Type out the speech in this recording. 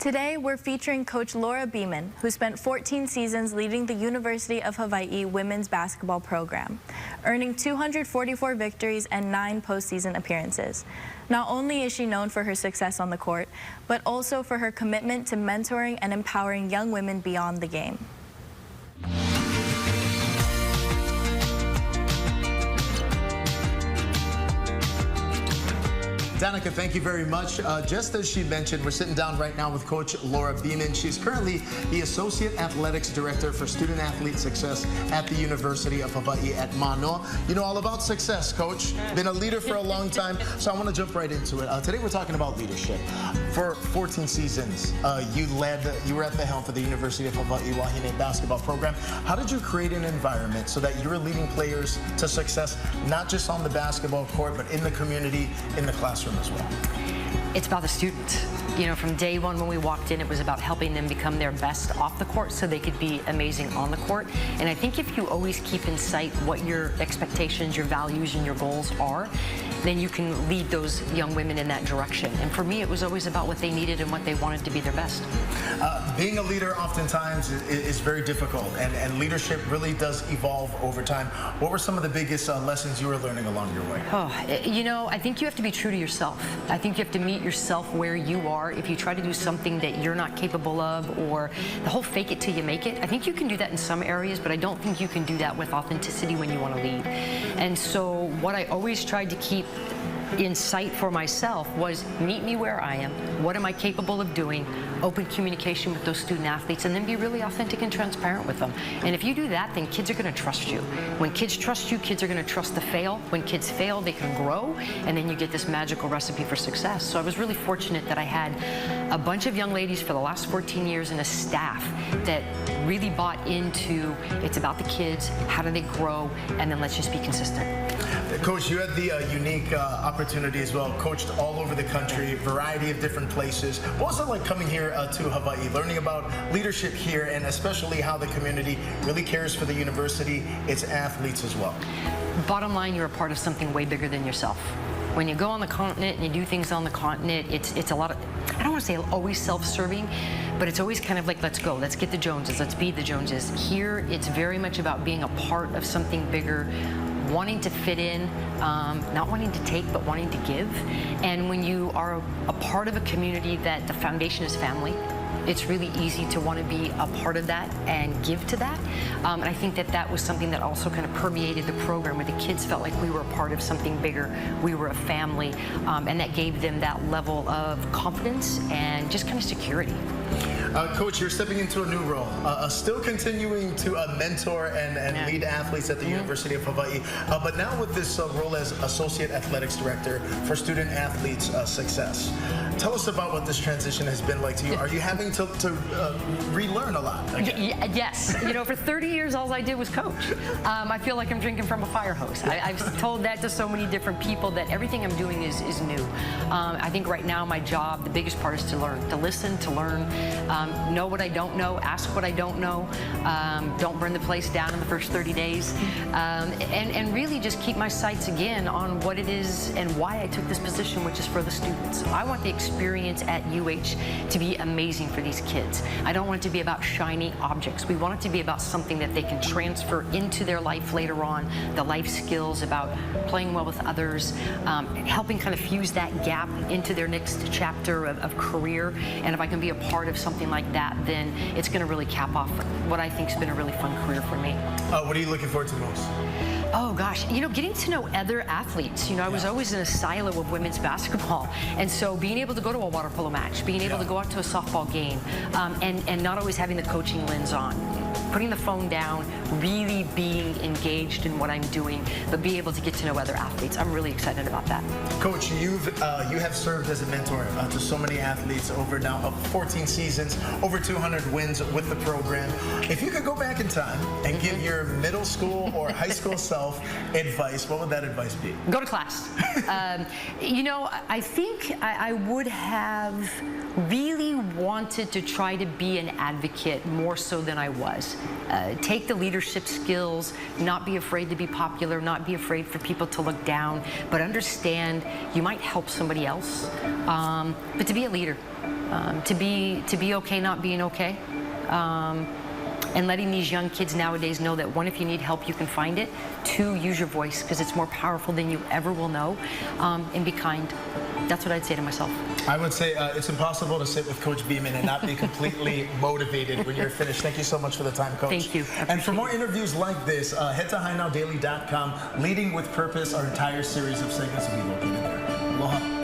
Today, we're featuring Coach Laura Beeman, who spent 14 seasons leading the University of Hawaiʻi women's basketball program, earning 244 victories and 9 postseason appearances. Not only is she known for her success on the court, but also for her commitment to mentoring and empowering young women beyond the game. Danica, thank you very much. Just as she mentioned, we're sitting down right now with Coach Laura Beeman. She's currently the Associate Athletics Director for Student Athlete Success at the University of Hawaiʻi at Manoa. You know all about success, Coach. Been a leader for a long time, so I want to jump right into it. Today we're talking about leadership. For 14 seasons, you were at the helm for the University of Hawaiʻi Wahine basketball program. How did you create an environment so that you were leading players to success, not just on the basketball court, but in the community, in the classroom as well? It's about the students. You know, from day one when we walked in, it was about helping them become their best off the court so they could be amazing on the court. And I think if you always keep in sight what your expectations, your values, and your goals are, then you can lead those young women in that direction. And for me, it was always about what they needed and what they wanted to be their best. Being a leader oftentimes is very difficult, and leadership really does evolve over time. What were some of the biggest lessons you were learning along your way? Oh, you know, I think you have to be true to yourself. I think you have to meet yourself where you are. If you try to do something that you're not capable of, or the whole fake it till you make it, I think you can do that in some areas, but I don't think you can do that with authenticity when you want to lead. And so what I always tried to keep in sight for myself was meet me where I am. What am I capable of doing? Open communication with those student athletes, and then be really authentic and transparent with them. And if you do that, then kids are going to trust you. When kids trust you, kids are going to trust to fail. When kids fail, they can grow, and then you get this magical recipe for success. So I was really fortunate that I had a bunch of young ladies for the last 14 years and a staff that really bought into it's about the kids, how do they grow, and then let's just be consistent. Coach, you had the unique opportunity as well, coached all over the country, variety of different places. What was it like coming here to Hawaiʻi, learning about leadership here, and especially how the community really cares for the university, its athletes as well? Bottom line, you're a part of something way bigger than yourself. When you go on the continent and you do things on the continent, it's a lot of, I don't want to say always self-serving, but it's always kind of like, let's go, let's get the Joneses, let's be the Joneses. Here, it's very much about being a part of something bigger, wanting to fit in, not wanting to take, but wanting to give. And when you are a part of a community that the foundation is family, it's really easy to want to be a part of that and give to that. And I think that that was something that also kind of permeated the program, where the kids felt like we were a part of something bigger, we were a family, and that gave them that level of confidence and just kind of security. Coach, you're stepping into a new role, still continuing to mentor and lead athletes at the University of Hawaiʻi, but now with this role as Associate Athletics Director for Student Athletes Success. Tell us about what this transition has been like to you. Are you having to relearn a lot again? Yes. You know, for 30 years, all I did was coach. I feel like I'm drinking from a fire hose. I've told that to so many different people, that everything I'm doing is new. I think right now my job, the biggest part is to learn, to listen, to learn, know what I don't know, ask what I don't know, don't burn the place down in the first 30 days, and really just keep my sights again on what it is and why I took this position, which is for the students. I want the experience at UH to be amazing for these kids. I don't want it to be about shiny objects. We want it to be about something that they can transfer into their life later on, the life skills about playing well with others, helping kind of fuse that gap into their next chapter of career. And if I can be a part of something like that, then it's going to really cap off what I think has been a really fun career for me. What are you looking forward to most? Oh gosh, you know, getting to know other athletes. You know, I was always in a silo of women's basketball, and so being able to go to a water polo match, being able to go out to a softball game, and not always having the coaching lens on, putting the phone down, really being engaged in what I'm doing, but be able to get to know other athletes. I'm really excited about that. Coach, you have served as a mentor to so many athletes over now 14 seasons, over 200 wins with the program. If you could go back in time and give your middle school or high school self yourself advice, what would that advice be? Go to class. You know, I think I would have really wanted to try to be an advocate more so than I was. Take the leadership skills, not be afraid to be popular, not be afraid for people to look down, but understand you might help somebody else, but to be a leader, to be okay not being okay. And letting these young kids nowadays know that, one, if you need help, you can find it. Two, use your voice, because it's more powerful than you ever will know. And be kind. That's what I'd say to myself. I would say it's impossible to sit with Coach Beeman and not be completely motivated when you're finished. Thank you so much for the time, Coach. Thank you. And for more interviews like this, head to HighNowDaily.com. Leading with Purpose, our entire series of segments will be located there. Aloha.